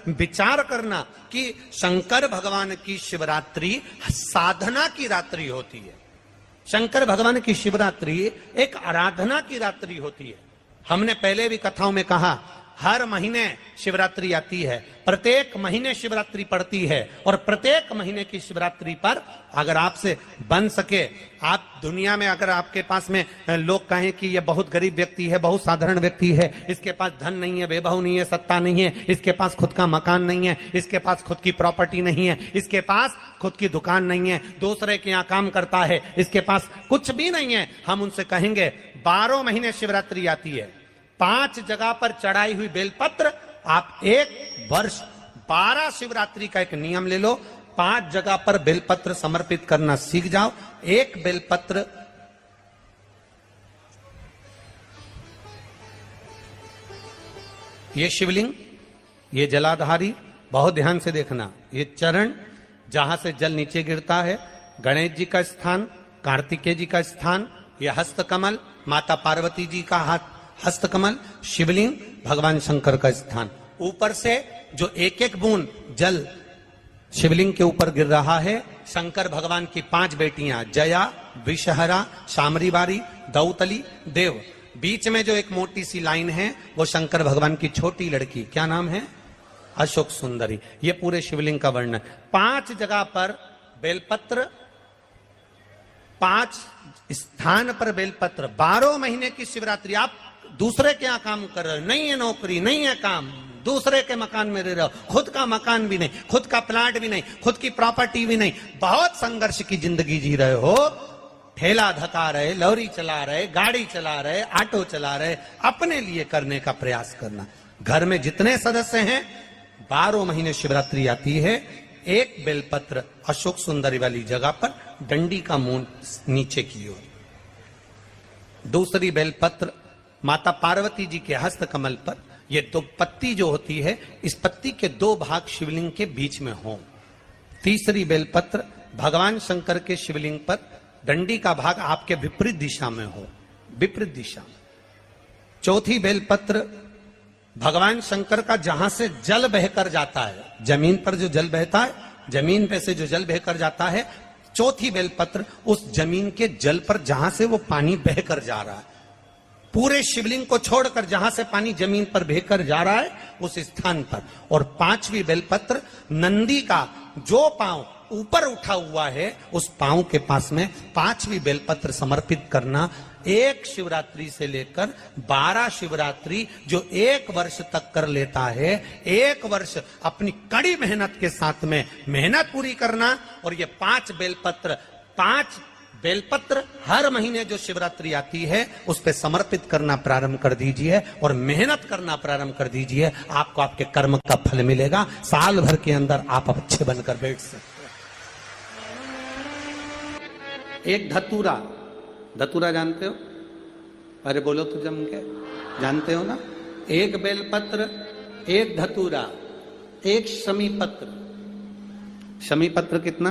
विचार करना कि शंकर भगवान की शिवरात्रि साधना की रात्रि होती है। शंकर भगवान की शिवरात्रि एक आराधना की रात्रि होती है। हमने पहले भी कथाओं में कहा, हर महीने शिवरात्रि आती है, प्रत्येक महीने शिवरात्रि पड़ती है, और प्रत्येक महीने की शिवरात्रि पर अगर आपसे बन सके, आप दुनिया में अगर आपके पास में लोग कहें कि ये बहुत गरीब व्यक्ति है, बहुत साधारण व्यक्ति है, इसके पास धन नहीं है, वैभव नहीं है, सत्ता नहीं है, इसके पास खुद का मकान नहीं है, इसके पास खुद की प्रॉपर्टी नहीं है, इसके पास खुद की दुकान नहीं है, दूसरे के यहाँ काम करता है, इसके पास कुछ भी नहीं है, हम उनसे कहेंगे 12 महीने शिवरात्रि आती है, 5 जगह पर चढ़ाई हुई बेलपत्र, आप एक वर्ष 12 शिवरात्रि का एक नियम ले लो, 5 जगह पर बेलपत्र समर्पित करना सीख जाओ। एक बेलपत्र ये शिवलिंग, ये जलाधारी, बहुत ध्यान से देखना, ये चरण जहां से जल नीचे गिरता है, गणेश जी का स्थान, कार्तिकेय जी का स्थान, ये हस्तकमल माता पार्वती जी का हाथ हस्तकमल, शिवलिंग भगवान शंकर का स्थान। ऊपर से जो एक एक बूंद जल शिवलिंग के ऊपर गिर रहा है, शंकर भगवान की 5 बेटियां जया, विषहरा, शामरीबारी, दौतली, देव। बीच में जो एक मोटी सी लाइन है वो शंकर भगवान की छोटी लड़की, क्या नाम है? अशोक सुंदरी। ये पूरे शिवलिंग का वर्णन। 5 जगह पर बेलपत्र, 5 स्थान पर बेलपत्र। 12 महीने की शिवरात्रि। आप दूसरे के यहाँ काम कर रहे हो, नहीं है नौकरी, नहीं है काम, दूसरे के मकान में रह रहे हो, खुद का मकान भी नहीं, खुद का प्लाट भी नहीं, खुद की प्रॉपर्टी भी नहीं, बहुत संघर्ष की जिंदगी जी रहे हो, ठेला धका रहे, लॉरी चला रहे, गाड़ी चला रहे, ऑटो चला रहे, अपने लिए करने का प्रयास करना। घर में जितने सदस्य हैं, 12 महीने शिवरात्रि आती है, एक बेलपत्र अशोक सुंदरी वाली जगह पर, डंडी का मुंह नीचे की ओर। दूसरी बेलपत्र माता पार्वती जी के हस्त कमल पर। ये 2 पत्ती जो होती है, इस पत्ती के 2 भाग शिवलिंग के बीच में हो। तीसरी बेलपत्र भगवान शंकर के शिवलिंग पर, डंडी का भाग आपके विपरीत दिशा में हो, विपरीत दिशा में। चौथी बेलपत्र भगवान शंकर का जहां से जल बहकर जाता है, जमीन पर जो जल बहता है, जमीन पे से जो जल बहकर जाता है, चौथी बेलपत्र उस जमीन के जल पर जहां से वो पानी बहकर जा रहा है, पूरे शिवलिंग को छोड़कर जहां से पानी जमीन पर बहकर जा रहा है उस स्थान पर। और 5वीं बेलपत्र नंदी का जो पांव ऊपर उठा हुआ है, उस पांव के पास में 5वीं बेलपत्र समर्पित करना। एक शिवरात्रि से लेकर 12 शिवरात्रि जो 1 वर्ष तक कर लेता है, 1 वर्ष अपनी कड़ी मेहनत के साथ में मेहनत पूरी करना। और ये 5 बेलपत्र हर महीने जो शिवरात्रि आती है उस पे समर्पित करना प्रारंभ कर दीजिए और मेहनत करना प्रारंभ कर दीजिए। आपको आपके कर्म का फल मिलेगा। साल भर के अंदर आप अच्छे बनकर बैठ सकते। एक धतूरा, धतूरा जानते हो? अरे बोलो तो जम के, जानते हो ना? एक बेलपत्र, एक धतूरा, एक शमीपत्र। शमीपत्र कितना?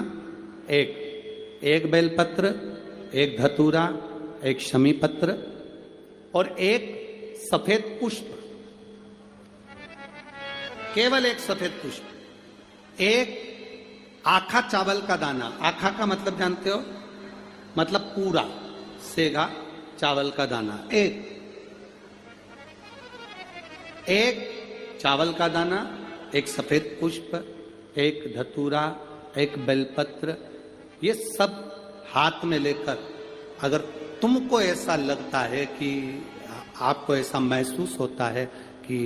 एक बेलपत्र, एक धतूरा, एक शमीपत्र और एक सफेद पुष्प, केवल एक सफेद पुष्प। एक आखा चावल का दाना, आखा का मतलब जानते हो? मतलब पूरा सेगा चावल का दाना। एक चावल का दाना, एक सफेद पुष्प, एक धतूरा, एक बेलपत्र, ये सब हाथ में लेकर अगर तुमको ऐसा लगता है कि आपको ऐसा महसूस होता है कि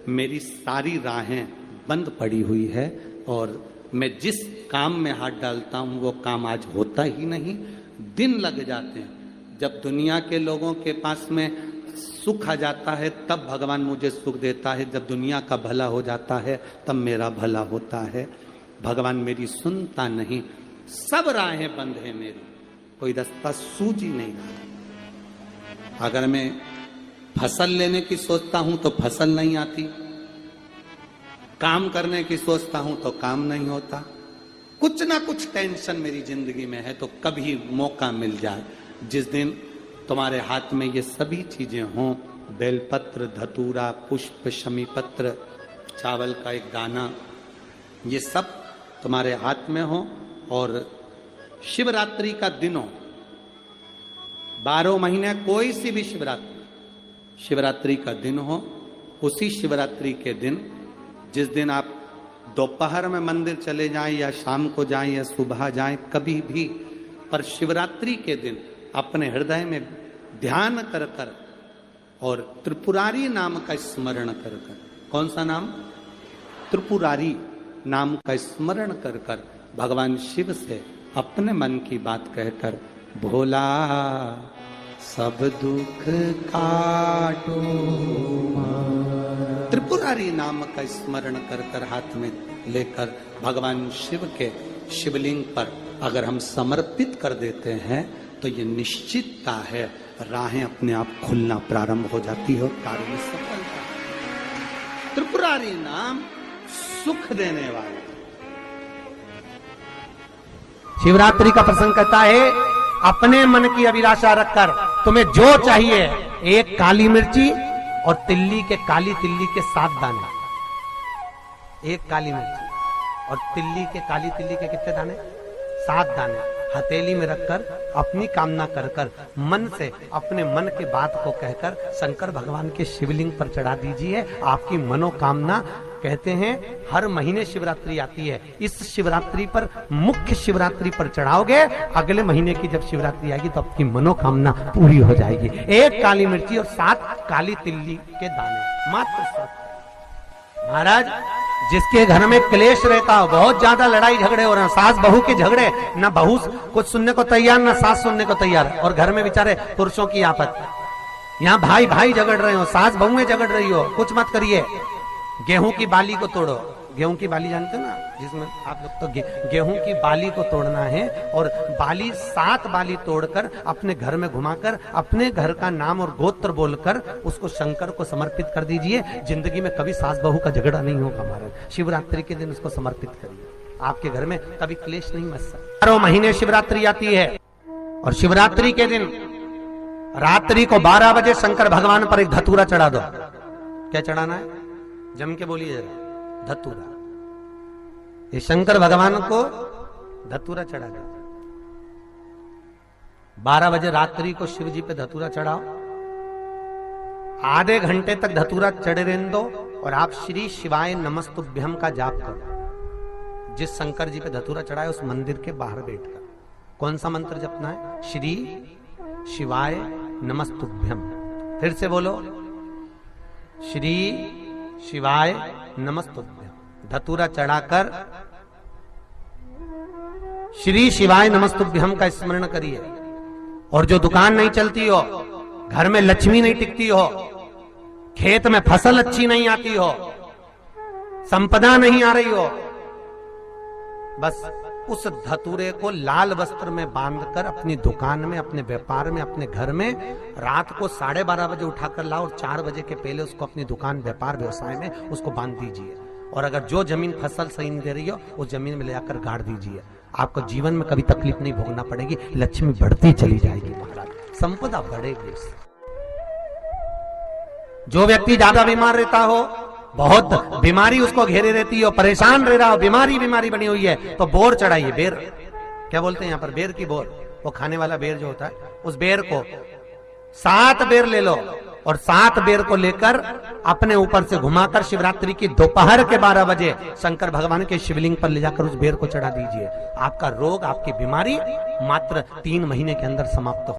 मेरी सारी राहें बंद पड़ी हुई है और मैं जिस काम में हाथ डालता हूं वो काम आज होता ही नहीं, दिन लग जाते हैं। जब दुनिया के लोगों के पास में सुख आ जाता है तब भगवान मुझे सुख देता है, जब दुनिया का भला हो जाता है तब मेरा भला होता है। भगवान मेरी सुनता नहीं, सब राहें बंद है मेरी, कोई रास्ता सूझ ही नहीं रहा। अगर मैं फसल लेने की सोचता हूं तो फसल नहीं आती, काम करने की सोचता हूं तो काम नहीं होता। कुछ ना कुछ टेंशन मेरी जिंदगी में है। तो कभी मौका मिल जाए जिस दिन तुम्हारे हाथ में ये सभी चीजें हों, बेलपत्र, धतूरा, पुष्प, शमीपत्र चावल का एक दाना, ये सब तुम्हारे हाथ में हो और शिवरात्रि का दिन हो, 12 महीने कोई सी भी शिवरात्रि का दिन हो, उसी शिवरात्रि के दिन, जिस दिन आप दोपहर में मंदिर चले जाएं या शाम को जाएं या सुबह जाएं, कभी भी, पर शिवरात्रि के दिन अपने हृदय में ध्यान कर कर और त्रिपुरारी नाम का स्मरण कर कर, कौन सा नाम? त्रिपुरारी नाम का स्मरण कर कर भगवान शिव से अपने मन की बात कहकर, भोला सब दुख काटो, त्रिपुरारी नाम का स्मरण कर कर हाथ में लेकर भगवान शिव के शिवलिंग पर अगर हम समर्पित कर देते हैं तो ये निश्चितता है, राहें अपने आप खुलना प्रारंभ हो जाती है और कार्य में सफलता। त्रिपुरारी नाम सुख देने वाला। शिवरात्रि का प्रसंग कहता है, अपने मन की अभिलाषा रखकर तुम्हें जो चाहिए, एक काली मिर्ची और काली तिल्ली के 7 दाने, एक काली मिर्ची और काली तिल्ली के कितने दाने? 7 दाने हथेली में रखकर अपनी कामना कर कर मन से अपने मन के बात को कहकर शंकर भगवान के शिवलिंग पर चढ़ा दीजिए। आपकी मनोकामना, कहते हैं हर महीने शिवरात्रि आती है, इस शिवरात्रि पर, मुख्य शिवरात्रि पर चढ़ाओगे, अगले महीने की जब शिवरात्रि आएगी तो आपकी मनोकामना पूरी हो जाएगी। एक काली मिर्ची और 7 काली तिल्ली के दाने, मात्र 7। महाराज, जिसके घर में क्लेश रहता हो, बहुत ज्यादा लड़ाई झगड़े हो रहे हैं, सास बहू के झगड़े, ना बहू कुछ सुनने को तैयार ना सास सुनने को तैयार, और घर में बेचारे पुरुषों की आफत, यहाँ भाई भाई झगड़ रहे हो, सास बहुएं झगड़ रही हो, कुछ मत करिए। गेहूं की बाली को तोड़ो, गेहूं की बाली जानते ना, जिसमें आप लोग तो गेहूं की बाली को तोड़ना है, और बाली 7 बाली तोड़कर अपने घर में घुमाकर अपने घर का नाम और गोत्र बोलकर उसको शंकर को समर्पित कर दीजिए। जिंदगी में कभी सास बहू का झगड़ा नहीं होगा महाराज। शिवरात्रि के दिन उसको समर्पित करिए, आपके घर में कभी क्लेश नहीं मच सकता। 12 महीने शिवरात्रि आती है, और शिवरात्रि के दिन रात्रि को 12 बजे शंकर भगवान पर एक धतूरा चढ़ा दो। क्या चढ़ाना है? जम के बोलिए जरा, धतूरा। ये शंकर भगवान को धतूरा चढ़ा दो। 12 बजे रात्रि को शिव जी पे धतूरा चढ़ाओ, आधे घंटे तक धतूरा चढ़े रहने दो, और आप श्री शिवाय नमस्तुभ्यम का जाप करो। जिस शंकर जी पे धतूरा चढ़ाए उस मंदिर के बाहर बैठकर कौन सा मंत्र जपना है? श्री शिवाय नमस्तुभ्यम। फिर से बोलो, श्री शिवाय नमस्तुभ्यम। धतूरा चढ़ाकर श्री शिवाय नमस्तुभ्यम का स्मरण करिए। और जो दुकान नहीं चलती हो, घर में लक्ष्मी नहीं टिकती हो, खेत में फसल अच्छी नहीं आती हो, संपदा नहीं आ रही हो, बस उस धतूरे को लाल वस्त्र में बांधकर अपनी दुकान में, अपने व्यापार में, अपने घर में रात को 12:30 बजे उठाकर लाओ, और 4 बजे के पहले उसको अपनी दुकान, व्यापार, व्यवसाय में उसको बांध दीजिए। और अगर जो जमीन फसल सही नहीं दे रही हो, उस जमीन में ले जाकर गाड़ दीजिए। आपको जीवन में कभी तकलीफ नहीं भोगना पड़ेगी, लक्ष्मी बढ़ती चली जाएगी महाराज, संपदा बढ़ेगी। जो व्यक्ति ज्यादा बीमार रहता हो, बहुत बीमारी उसको घेरे रहती हो, परेशान रह रहा हो, बीमारी बनी हुई है, तो बोर चढ़ाइए। बेर, क्या बोलते हैं यहाँ पर? बेर की बोर, वो खाने वाला बेर जो होता है, उस बेर को 7 बेर ले लो, और 7 बेर को लेकर अपने ऊपर से घुमाकर शिवरात्रि की दोपहर के 12 बजे शंकर भगवान के शिवलिंग पर ले जाकर उस बेर को चढ़ा दीजिए। आपका रोग, आपकी बीमारी मात्र 3 महीने के अंदर समाप्त हो